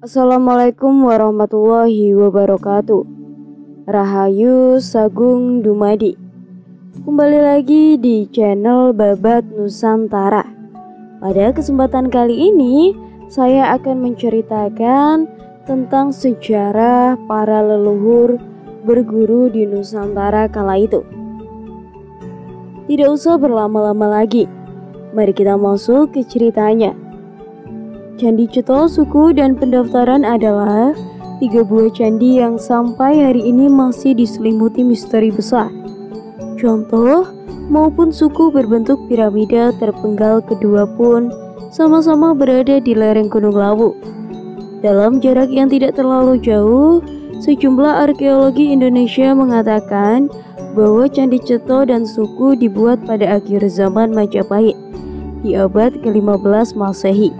Assalamualaikum warahmatullahi wabarakatuh. Rahayu Sagung Dumadi. Kembali lagi di channel Babat Nusantara. Pada kesempatan kali ini saya akan menceritakan tentang sejarah para leluhur berguru di Nusantara kala itu. Tidak usah berlama-lama lagi, mari kita masuk ke ceritanya. Candi Ceto, suku, dan pendaftaran adalah 3 buah candi yang sampai hari ini masih diselimuti misteri besar. Contoh maupun suku berbentuk piramida terpenggal kedua pun sama-sama berada di lereng Gunung Lawu. Dalam jarak yang tidak terlalu jauh, sejumlah arkeologi Indonesia mengatakan bahwa Candi Ceto dan suku dibuat pada akhir zaman Majapahit di abad ke-15 Masehi.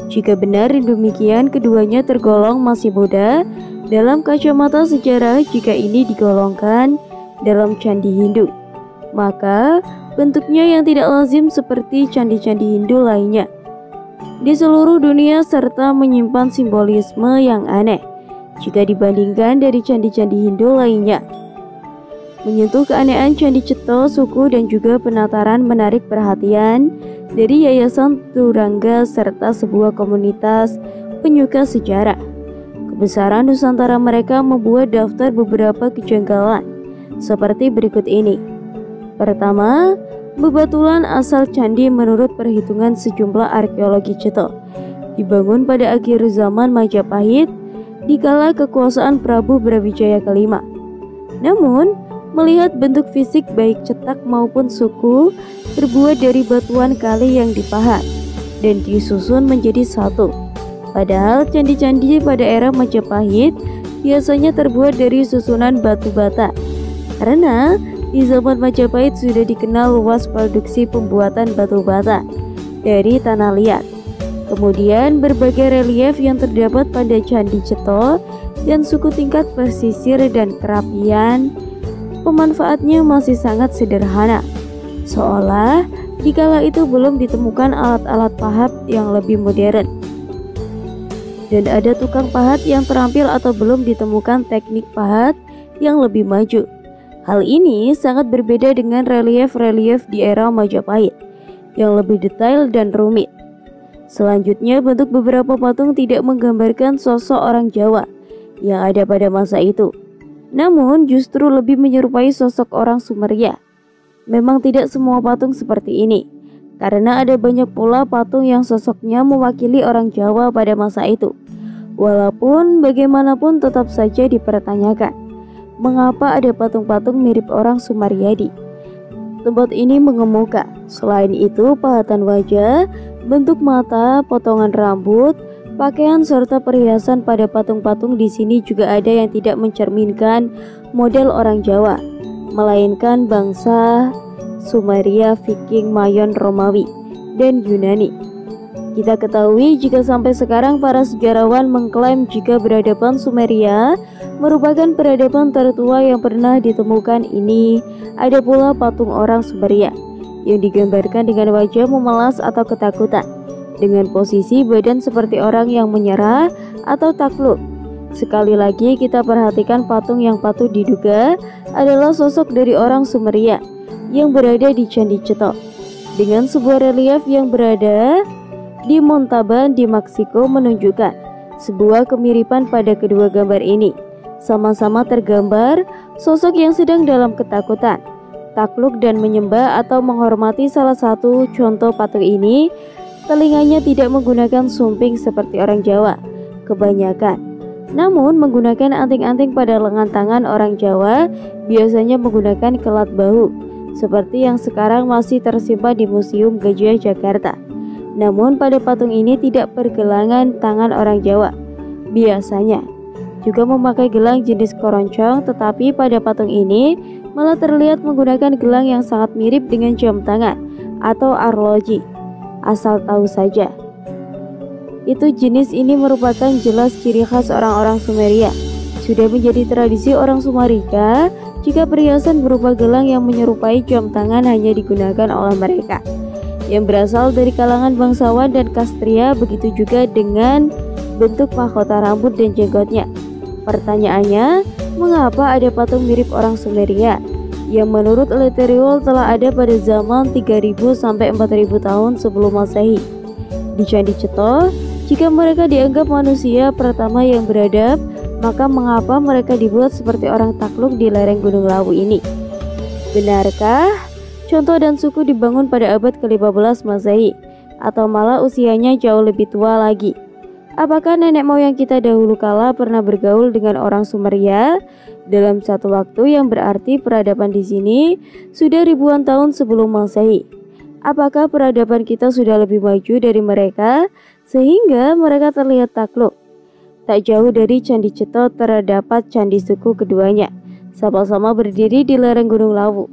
Jika benar demikian, keduanya tergolong masih muda dalam kacamata sejarah jika ini digolongkan dalam candi Hindu. Maka bentuknya yang tidak lazim seperti candi-candi Hindu lainnya di seluruh dunia serta menyimpan simbolisme yang aneh jika dibandingkan dari candi-candi Hindu lainnya. Menyentuh keanehan Candi Ceto, suku, dan juga penataran menarik perhatian dari Yayasan Turangga serta sebuah komunitas penyuka sejarah. Kebesaran Nusantara mereka membuat daftar beberapa kejanggalan seperti berikut ini. Pertama, bebatulan asal candi menurut perhitungan sejumlah arkeologi Ceto dibangun pada akhir zaman Majapahit di kala kekuasaan Prabu Brawijaya kelima. Namun, melihat bentuk fisik baik cetak maupun suku terbuat dari batuan kali yang dipahat dan disusun menjadi satu. Padahal candi-candi pada era Majapahit biasanya terbuat dari susunan batu bata. Karena di zaman Majapahit sudah dikenal luas produksi pembuatan batu bata dari tanah liat. Kemudian berbagai relief yang terdapat pada Candi Ceto dan suku tingkat pesisir dan kerapian pemanfaatnya masih sangat sederhana, seolah di kala itu belum ditemukan alat-alat pahat yang lebih modern dan ada tukang pahat yang terampil atau belum ditemukan teknik pahat yang lebih maju. Hal ini sangat berbeda dengan relief-relief di era Majapahit yang lebih detail dan rumit. Selanjutnya, bentuk beberapa patung tidak menggambarkan sosok orang Jawa yang ada pada masa itu, namun justru lebih menyerupai sosok orang Sumeria. Memang tidak semua patung seperti ini, karena ada banyak pula patung yang sosoknya mewakili orang Jawa pada masa itu. Walaupun bagaimanapun tetap saja dipertanyakan, mengapa ada patung-patung mirip orang Sumeriadi. Tempat ini mengemuka. Selain itu, pahatan wajah, bentuk mata, potongan rambut, pakaian serta perhiasan pada patung-patung di sini juga ada yang tidak mencerminkan model orang Jawa, melainkan bangsa Sumeria, Viking, Mayon, Romawi, dan Yunani. Kita ketahui jika sampai sekarang para sejarawan mengklaim jika peradaban Sumeria merupakan peradaban tertua yang pernah ditemukan ini. Ada pula patung orang Sumeria yang digambarkan dengan wajah memelas atau ketakutan, dengan posisi badan seperti orang yang menyerah atau takluk. Sekali lagi kita perhatikan patung yang patut diduga adalah sosok dari orang Sumeria yang berada di Candi Ceto, dengan sebuah relief yang berada di Montalban di Meksiko menunjukkan sebuah kemiripan pada kedua gambar ini. Sama-sama tergambar sosok yang sedang dalam ketakutan, takluk, dan menyembah atau menghormati. Salah satu contoh patung ini, telinganya tidak menggunakan sumping seperti orang Jawa kebanyakan, namun menggunakan anting-anting pada lengan tangan. Orang Jawa biasanya menggunakan kelat bahu seperti yang sekarang masih tersimpan di Museum Gajah Jakarta. Namun pada patung ini tidak pergelangan tangan orang Jawa. Biasanya juga memakai gelang jenis keroncong, tetapi pada patung ini malah terlihat menggunakan gelang yang sangat mirip dengan jam tangan atau arloji. Asal tahu saja, itu jenis ini merupakan jelas ciri khas orang-orang Sumeria. Sudah menjadi tradisi orang Sumarika jika perhiasan berupa gelang yang menyerupai jam tangan hanya digunakan oleh mereka yang berasal dari kalangan bangsawan dan kastria. Begitu juga dengan bentuk mahkota rambut dan jenggotnya. Pertanyaannya, mengapa ada patung mirip orang Sumeria yang menurut Letteriol telah ada pada zaman 3000 sampai 4000 tahun sebelum Masehi? Di Candi Ceto, jika mereka dianggap manusia pertama yang beradab, maka mengapa mereka dibuat seperti orang takluk di lereng Gunung Lawu ini? Benarkah contoh dan suku dibangun pada abad ke-15 Masehi, atau malah usianya jauh lebih tua lagi? Apakah nenek moyang kita dahulu kala pernah bergaul dengan orang Sumeria dalam satu waktu yang berarti peradaban di sini sudah ribuan tahun sebelum Masehi? Apakah peradaban kita sudah lebih maju dari mereka sehingga mereka terlihat takluk? Tak jauh dari Candi Ceto terdapat candi suku keduanya, sama-sama berdiri di lereng Gunung Lawu.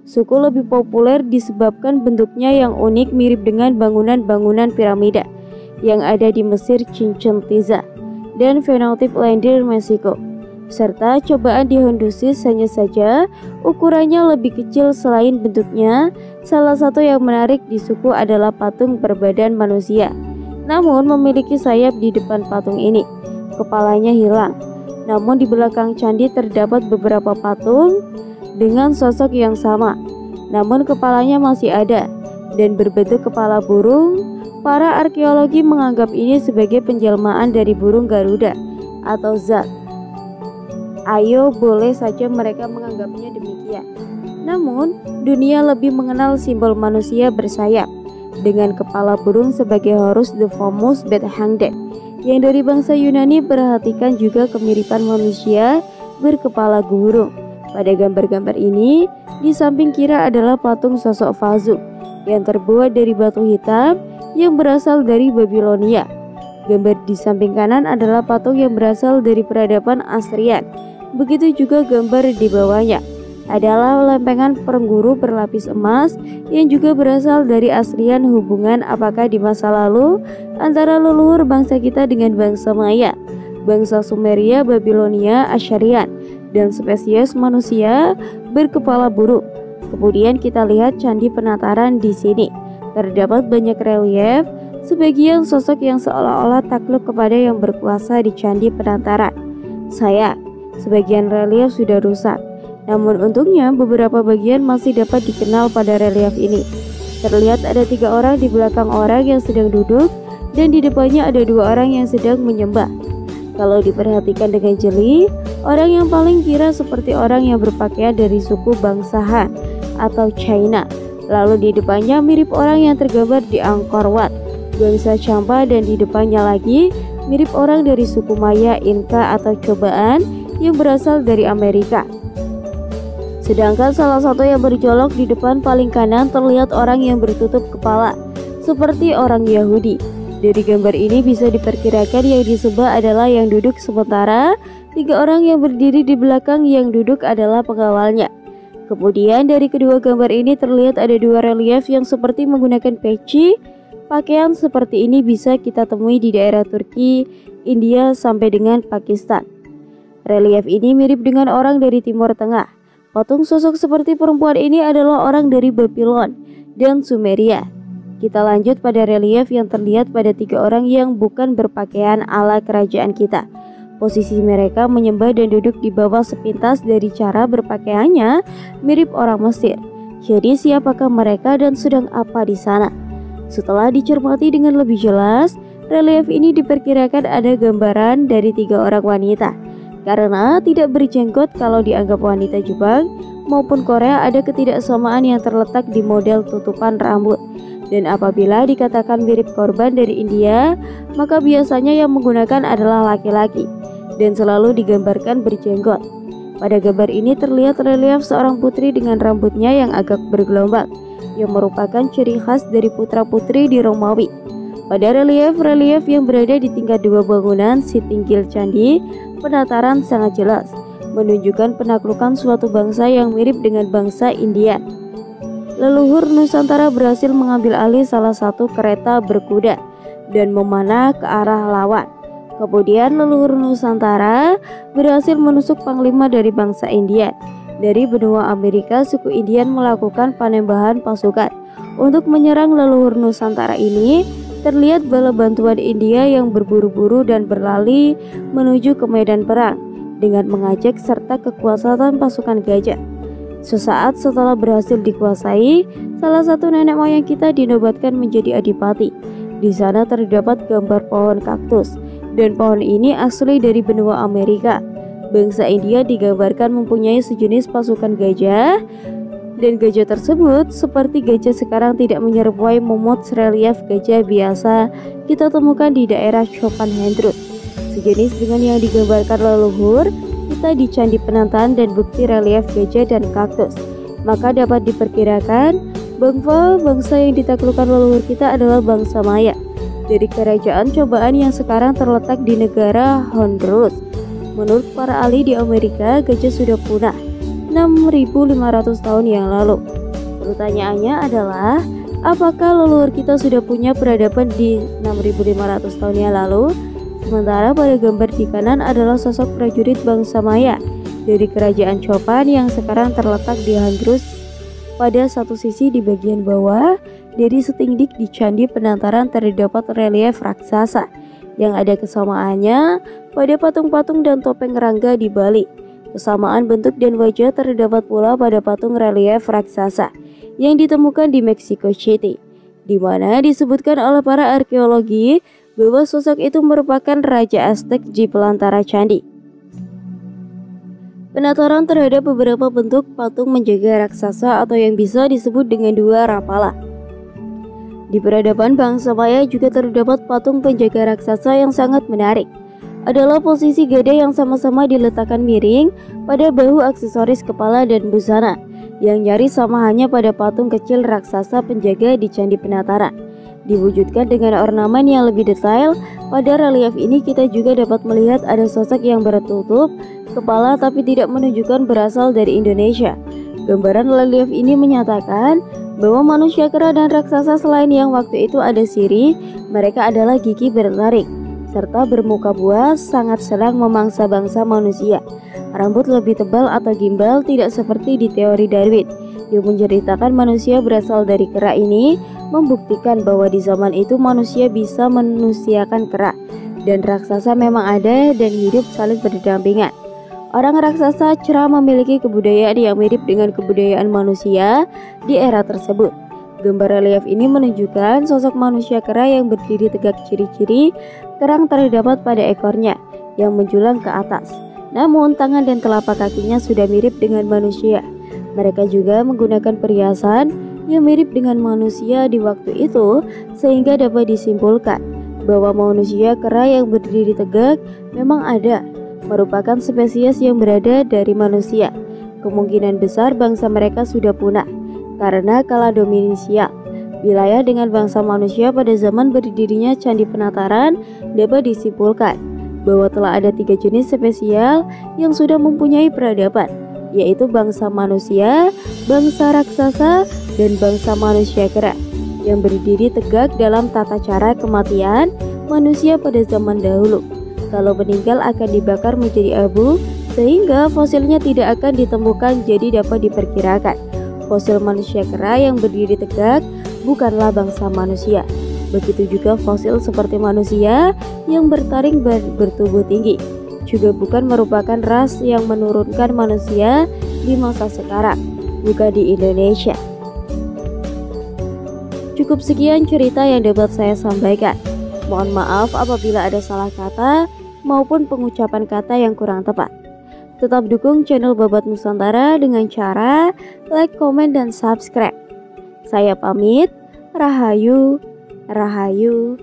Suku lebih populer disebabkan bentuknya yang unik mirip dengan bangunan-bangunan piramida yang ada di Mesir Chichen Itza dan fenotip lain di Meksiko, serta cobaan di Honduras. Hanya saja ukurannya lebih kecil. Selain bentuknya, salah satu yang menarik di suku adalah patung berbadan manusia, namun memiliki sayap di depan patung ini. Kepalanya hilang, namun di belakang candi terdapat beberapa patung dengan sosok yang sama, namun kepalanya masih ada dan berbentuk kepala burung. Para arkeologi menganggap ini sebagai penjelmaan dari burung Garuda atau Zat. Ayo, boleh saja mereka menganggapnya demikian. Namun, dunia lebih mengenal simbol manusia bersayap dengan kepala burung sebagai Horus the Famous Bet Hanged, yang dari bangsa Yunani. Perhatikan juga kemiripan manusia berkepala burung. Pada gambar-gambar ini, di samping kiri adalah patung sosok Vazu yang terbuat dari batu hitam yang berasal dari Babilonia. Gambar di samping kanan adalah patung yang berasal dari peradaban Assyrian. Begitu juga gambar di bawahnya adalah lempengan pengguru berlapis emas yang juga berasal dari Assyrian. Hubungan apakah di masa lalu antara leluhur bangsa kita dengan bangsa Maya, bangsa Sumeria, Babilonia, Assyrian, dan spesies manusia berkepala burung? Kemudian kita lihat candi penataran di sini. Terdapat banyak relief, sebagian sosok yang seolah-olah takluk kepada yang berkuasa di candi penataran. Sebagian relief sudah rusak, namun untungnya beberapa bagian masih dapat dikenal pada relief ini. Terlihat ada 3 orang di belakang orang yang sedang duduk, dan di depannya ada 2 orang yang sedang menyembah. Kalau diperhatikan dengan jeli, orang yang paling kira seperti orang yang berpakaian dari suku bangsa Han atau China. Lalu di depannya mirip orang yang tergambar di Angkor Wat, bangsa Champa, dan di depannya lagi mirip orang dari suku Maya, Inka, atau cobaan yang berasal dari Amerika. Sedangkan salah satu yang berjolok di depan paling kanan terlihat orang yang bertutup kepala, seperti orang Yahudi. Dari gambar ini bisa diperkirakan yang disembah adalah yang duduk, sementara 3 orang yang berdiri di belakang yang duduk adalah pengawalnya. Kemudian dari kedua gambar ini terlihat ada 2 relief yang seperti menggunakan peci. Pakaian seperti ini bisa kita temui di daerah Turki, India, sampai dengan Pakistan. Relief ini mirip dengan orang dari Timur Tengah. Patung sosok seperti perempuan ini adalah orang dari Babylon dan Sumeria. Kita lanjut pada relief yang terlihat pada 3 orang yang bukan berpakaian ala kerajaan kita. Posisi mereka menyembah dan duduk di bawah sepintas dari cara berpakaiannya mirip orang Mesir. Jadi siapakah mereka dan sedang apa di sana? Setelah dicermati dengan lebih jelas, relief ini diperkirakan ada gambaran dari 3 orang wanita. Karena tidak berjenggot kalau dianggap wanita Jepang maupun Korea, ada ketidaksamaan yang terletak di model tutupan rambut. Dan apabila dikatakan mirip korban dari India, maka biasanya yang menggunakan adalah laki-laki dan selalu digambarkan berjenggot. Pada gambar ini terlihat relief seorang putri dengan rambutnya yang agak bergelombang, yang merupakan ciri khas dari putra-putri di Romawi. Pada relief yang berada di tingkat 2 bangunan si tinggil candi penataran sangat jelas menunjukkan penaklukan suatu bangsa yang mirip dengan bangsa India. Leluhur Nusantara berhasil mengambil alih salah satu kereta berkuda dan memanah ke arah lawan. Kemudian leluhur Nusantara berhasil menusuk panglima dari bangsa Indian. Dari benua Amerika, suku Indian melakukan penembahan pasukan untuk menyerang leluhur Nusantara ini. terlihat bala bantuan India yang berburu-buru dan berlari menuju ke medan perang dengan mengajak serta kekuasaan pasukan gajah. Sesaat setelah berhasil dikuasai, salah satu nenek moyang kita dinobatkan menjadi adipati. Di sana terdapat gambar pohon kaktus, dan pohon ini asli dari benua Amerika. Bangsa India digambarkan mempunyai sejenis pasukan gajah, dan gajah tersebut seperti gajah sekarang tidak menyerupai momot relief gajah biasa kita temukan di daerah Chopin Hendrut. Sejenis dengan yang digambarkan leluhur kita di Candi Penantan dan bukti relief gajah dan kaktus. Maka dapat diperkirakan bangsa yang ditaklukkan leluhur kita adalah bangsa Maya dari kerajaan cobaan yang sekarang terletak di negara Honduras. Menurut para ahli di Amerika, gajah sudah punah 6.500 tahun yang lalu. Pertanyaannya adalah, apakah leluhur kita sudah punya peradaban di 6.500 tahun yang lalu? Sementara pada gambar di kanan adalah sosok prajurit bangsa Maya dari kerajaan Chopin yang sekarang terletak di Honduras. Pada satu sisi di bagian bawah, dari setingdik di Candi Penantaran terdapat relief raksasa yang ada kesamaannya pada patung-patung dan topeng rangga di Bali. Kesamaan bentuk dan wajah terdapat pula pada patung relief raksasa yang ditemukan di Mexico City, di mana disebutkan oleh para arkeologi bahwa sosok itu merupakan Raja Aztec di pelantara candi. Penataran terhadap beberapa bentuk patung menjaga raksasa atau yang bisa disebut dengan dua rapala. Di peradaban bangsa Maya juga terdapat patung penjaga raksasa yang sangat menarik. Adalah posisi gada yang sama-sama diletakkan miring pada bahu aksesoris kepala dan busana, yang nyaris sama hanya pada patung kecil raksasa penjaga di Candi Penataran. Diwujudkan dengan ornamen yang lebih detail, pada relief ini kita juga dapat melihat ada sosok yang bertutup kepala tapi tidak menunjukkan berasal dari Indonesia. Gambaran relief ini menyatakan bahwa manusia kera dan raksasa selain yang waktu itu ada sirih, mereka adalah gigi bertaring serta bermuka buas, sangat senang memangsa bangsa manusia. Rambut lebih tebal atau gimbal, tidak seperti di teori Darwin yang menceritakan manusia berasal dari kera. Ini membuktikan bahwa di zaman itu manusia bisa manusiakan kera dan raksasa memang ada dan hidup saling berdampingan. Orang raksasa cerah memiliki kebudayaan yang mirip dengan kebudayaan manusia di era tersebut. Gambar relief ini menunjukkan sosok manusia kera yang berdiri tegak, ciri-ciri kerang terdapat pada ekornya yang menjulang ke atas. Namun tangan dan telapak kakinya sudah mirip dengan manusia. Mereka juga menggunakan perhiasan yang mirip dengan manusia di waktu itu, sehingga dapat disimpulkan bahwa manusia kera yang berdiri tegak memang ada, merupakan spesies yang berada dari manusia. Kemungkinan besar bangsa mereka sudah punah karena kalah dominisial. Wilayah dengan bangsa manusia pada zaman berdirinya Candi Penataran dapat disimpulkan bahwa telah ada 3 jenis spesial yang sudah mempunyai peradaban, yaitu bangsa manusia, bangsa raksasa, dan bangsa manusia kera yang berdiri tegak dalam tata cara kematian manusia pada zaman dahulu. Kalau meninggal akan dibakar menjadi abu sehingga fosilnya tidak akan ditemukan, jadi dapat diperkirakan fosil manusia kera yang berdiri tegak bukanlah bangsa manusia. Begitu juga fosil seperti manusia yang bertaring bertubuh tinggi juga bukan merupakan ras yang menurunkan manusia di masa sekarang, bukan di Indonesia. Cukup sekian cerita yang dapat saya sampaikan. Mohon maaf apabila ada salah kata maupun pengucapan kata yang kurang tepat. Tetap dukung channel Babat Nusantara dengan cara like, komen, dan subscribe. Saya pamit. Rahayu, Rahayu.